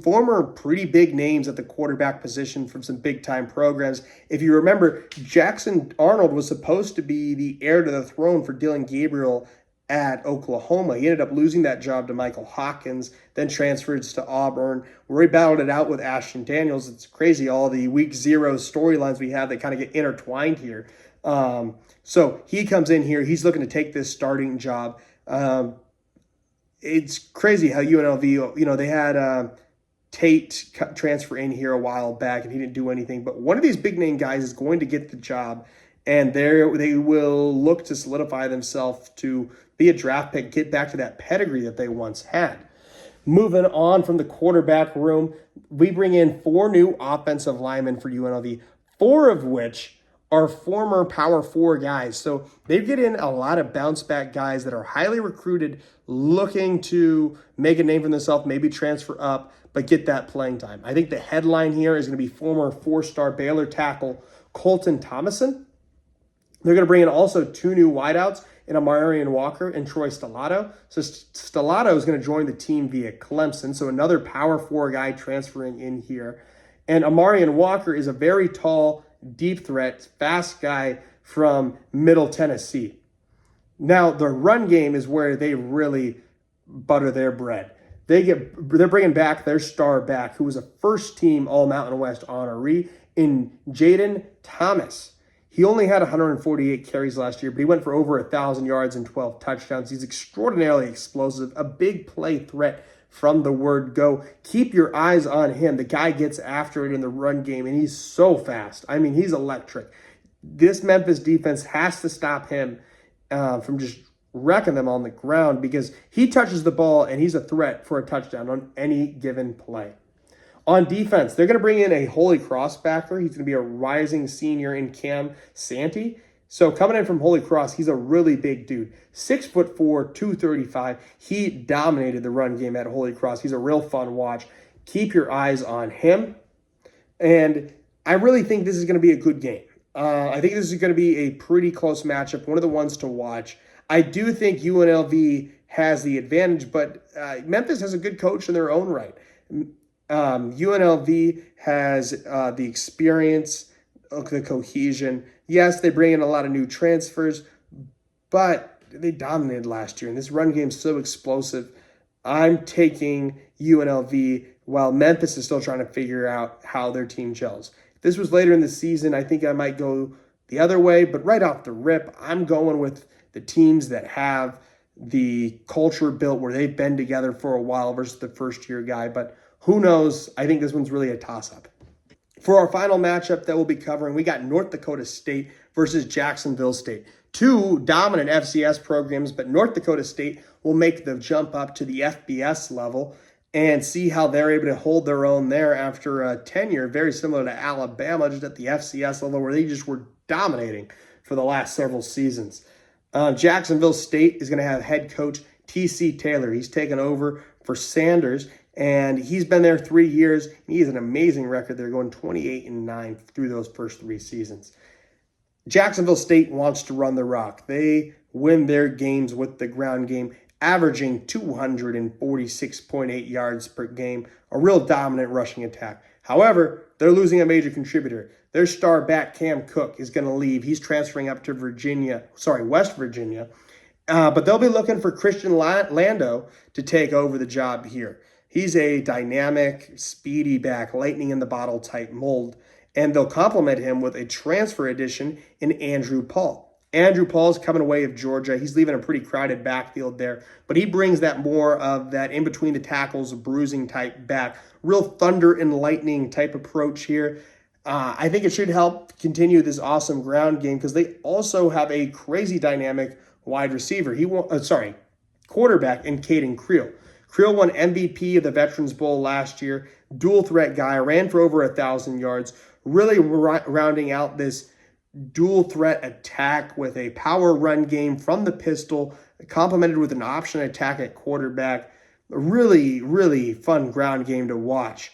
former pretty big names at the quarterback position from some big-time programs. If you remember, Jackson Arnold was supposed to be the heir to the throne for Dillon Gabriel at Oklahoma. He ended up losing that job to Michael Hawkins, then transferred to Auburn, where he battled it out with Ashton Daniels. It's crazy, all the week 0 storylines we have that kind of get intertwined here. So he comes in here. He's looking to take this starting job. It's crazy how UNLV, they had Tate transfer in here a while back, and he didn't do anything. But one of these big-name guys is going to get the job, and they will look to solidify themselves to be a draft pick, get back to that pedigree that they once had. Moving on from the quarterback room, we bring in 4 new offensive linemen for UNLV, 4 of which are former Power 4 guys. So they get in a lot of bounce-back guys that are highly recruited, looking to make a name for themselves, maybe transfer up, but get that playing time. I think the headline here is going to be former 4-star Baylor tackle Colton Thomason. They're going to bring in also 2 new wideouts in Amarian Walker and Troy Stellato. So Stellato is going to join the team via Clemson, so another Power 4 guy transferring in here. And Amarian Walker is a very tall, deep threat, fast guy from Middle Tennessee. Now, the run game is where they really butter their bread. They're bringing back their star back, who was a first-team All-Mountain West honoree, in Jaden Thomas. He only had 148 carries last year, but he went for over 1,000 yards and 12 touchdowns. He's extraordinarily explosive, a big play threat from the word go. Keep your eyes on him. The guy gets after it in the run game, and he's so fast. I mean, he's electric. This Memphis defense has to stop him from just wrecking them on the ground, because he touches the ball, and he's a threat for a touchdown on any given play. On defense, they're going to bring in a Holy Cross backer. He's going to be a rising senior in Cam Santee. So coming in from Holy Cross, he's a really big dude. 6'4", 235. He dominated the run game at Holy Cross. He's a real fun watch. Keep your eyes on him. And I really think this is going to be a good game. I think this is going to be a pretty close matchup, one of the ones to watch. I do think UNLV has the advantage, but Memphis has a good coach in their own right. UNLV has the experience, the cohesion. Yes, they bring in a lot of new transfers, but they dominated last year, and this run game is so explosive. I'm taking UNLV while Memphis is still trying to figure out how their team gels. If this was later in the season, I think I might go the other way, but right off the rip, I'm going with the teams that have the culture built where they've been together for a while versus the first-year guy, but who knows? I think this one's really a toss-up. For our final matchup that we'll be covering, we got North Dakota State versus Jacksonville State. 2 dominant FCS programs, but North Dakota State will make the jump up to the FBS level and see how they're able to hold their own there after a tenure very similar to Alabama, just at the FCS level, where they just were dominating for the last several seasons. Jacksonville State is going to have head coach T.C. Taylor. He's taken over for Sanders, and he's been there 3 years. He has an amazing record. They're going 28-9 through those first 3 seasons. Jacksonville State wants to run the rock. They win their games with the ground game, averaging 246.8 yards per game, a real dominant rushing attack. However, they're losing a major contributor. Their star back, Cam Cook, is going to leave. He's transferring up to West Virginia. But they'll be looking for Christian Lando to take over the job here. He's a dynamic, speedy back, lightning in the bottle type mold. and they'll complement him with a transfer addition in Andrew Paul. Andrew Paul's coming away of Georgia. He's leaving a pretty crowded backfield there, but he brings that more of that in between the tackles, bruising type back. Real thunder and lightning type approach here. I think it should help continue this awesome ground game because they also have a crazy dynamic wide receiver. Quarterback in Caden Creel. Creel won MVP of the Veterans Bowl last year. Dual threat guy, ran for over 1,000 yards. Really rounding out this dual threat attack with a power run game from the pistol, complemented with an option attack at quarterback. A really, really fun ground game to watch.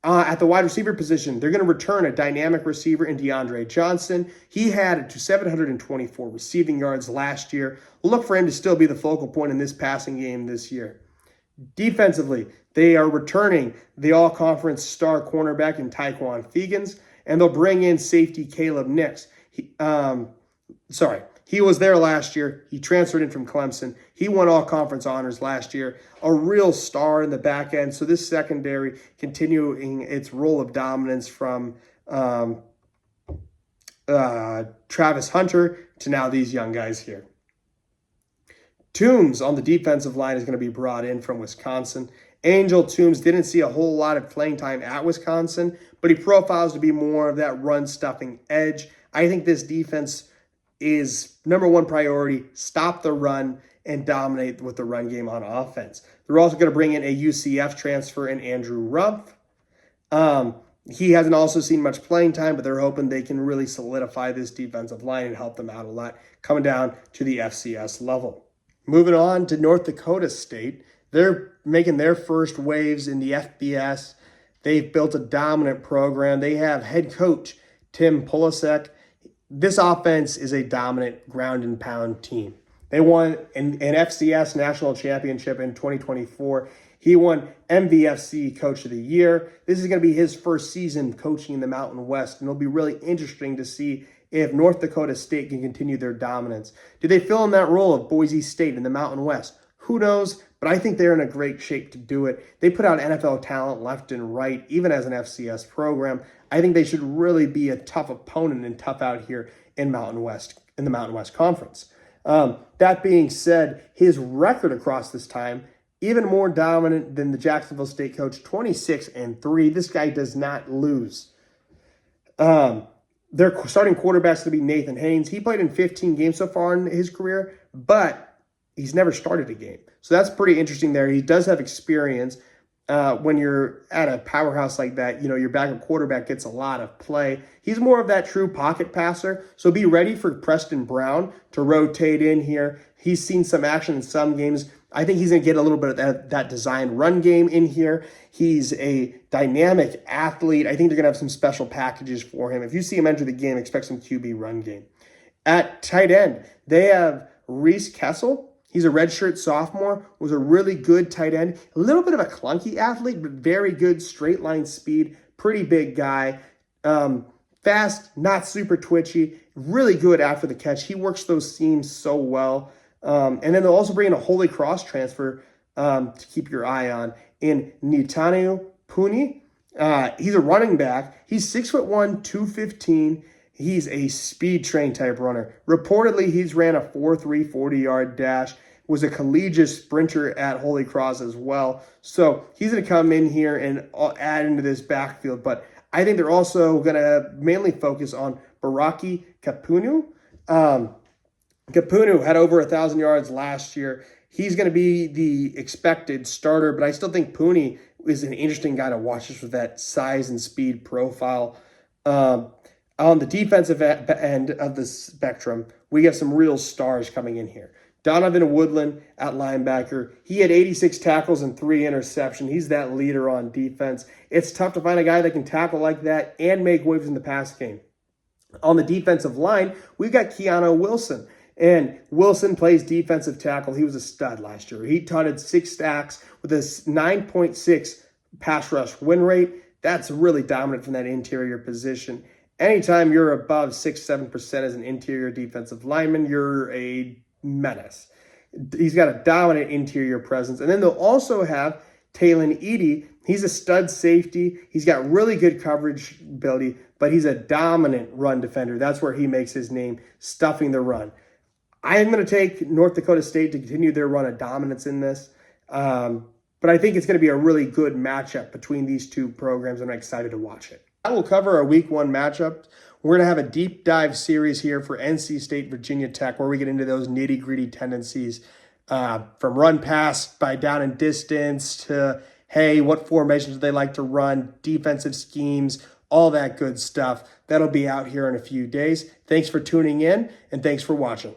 At the wide receiver position, they're going to return a dynamic receiver in DeAndre Johnson. He had 724 receiving yards last year. Look for him to still be the focal point in this passing game this year. Defensively, they are returning the all-conference star cornerback in Tyquan Fegans, and they'll bring in safety Caleb Nix. He was there last year. He transferred in from Clemson. He won all conference honors last year. A real star in the back end. So this secondary continuing its role of dominance from Travis Hunter to now these young guys here. Toombs on the defensive line is going to be brought in from Wisconsin. Angel Toombs didn't see a whole lot of playing time at Wisconsin, but he profiles to be more of that run-stuffing edge. I think this defense is number one priority, stop the run and dominate with the run game on offense. They're also going to bring in a UCF transfer in Andrew Rumpf. He hasn't also seen much playing time, but they're hoping they can really solidify this defensive line and help them out a lot coming down to the FCS level. Moving on to North Dakota State, they're making their first waves in the FBS. They've built a dominant program. They have head coach Tim Polasek. This offense is a dominant ground and pound team. They won an FCS national championship in 2024. He won MVFC Coach of the Year. This is going to be his first season coaching in the Mountain West, and it'll be really interesting to see if North Dakota State can continue their dominance. Do they fill in that role of Boise State in the Mountain West? Who knows? But I think they're in a great shape to do it. They put out NFL talent left and right, even as an FCS program. I think they should really be a tough opponent and tough out here in the Mountain West Conference. That being said, his record across this time, even more dominant than the Jacksonville State coach, 26-3. This guy does not lose. Their starting quarterback's going to be Nathan Haynes. He played in 15 games so far in his career, but he's never started a game. So that's pretty interesting there. He does have experience. When you're at a powerhouse like that, your backup quarterback gets a lot of play. He's more of that true pocket passer. So be ready for Preston Brown to rotate in here. He's seen some action in some games. I think he's going to get a little bit of that design run game in here. He's a dynamic athlete. I think they're going to have some special packages for him. If you see him enter the game, expect some QB run game. At tight end, they have Reese Kessel. He's a redshirt sophomore, was a really good tight end. A little bit of a clunky athlete, but very good straight line speed. Pretty big guy. Fast, not super twitchy. Really good after the catch. He works those seams so well. And then they'll also bring in a Holy Cross transfer to keep your eye on in Netanu Puni. He's a running back. He's 6'1", 215. He's a speed train type runner. Reportedly, he's ran a 4.3 40-yard dash. Was a collegiate sprinter at Holy Cross as well. So he's going to come in here and add into this backfield. But I think they're also going to mainly focus on Baraki Kapunu. Kapunu had over 1,000 yards last year. He's going to be the expected starter, but I still think Puni is an interesting guy to watch just with that size and speed profile. On the defensive end of the spectrum, we got some real stars coming in here. Donovan Woodland at linebacker. He had 86 tackles and 3 interceptions. He's that leader on defense. It's tough to find a guy that can tackle like that and make waves in the pass game. On the defensive line, we've got Keanu Wilson. And Wilson plays defensive tackle. He was a stud last year. He tutted 6 sacks with a 9.6 pass rush win rate. That's really dominant from that interior position. Anytime you're above 6-7% as an interior defensive lineman, you're a menace. He's got a dominant interior presence. And then they'll also have Taylon Edey, he's a stud safety. He's got really good coverage ability, but he's a dominant run defender. That's where he makes his name, stuffing the run. I am going to take North Dakota State to continue their run of dominance in this. But I think it's going to be a really good matchup between these two programs. I'm excited to watch it. I will cover our week 1 matchup. We're going to have a deep dive series here for NC State, Virginia Tech, where we get into those nitty-gritty tendencies from run pass by down and distance to, hey, what formations do they like to run, defensive schemes, all that good stuff. That'll be out here in a few days. Thanks for tuning in, and thanks for watching.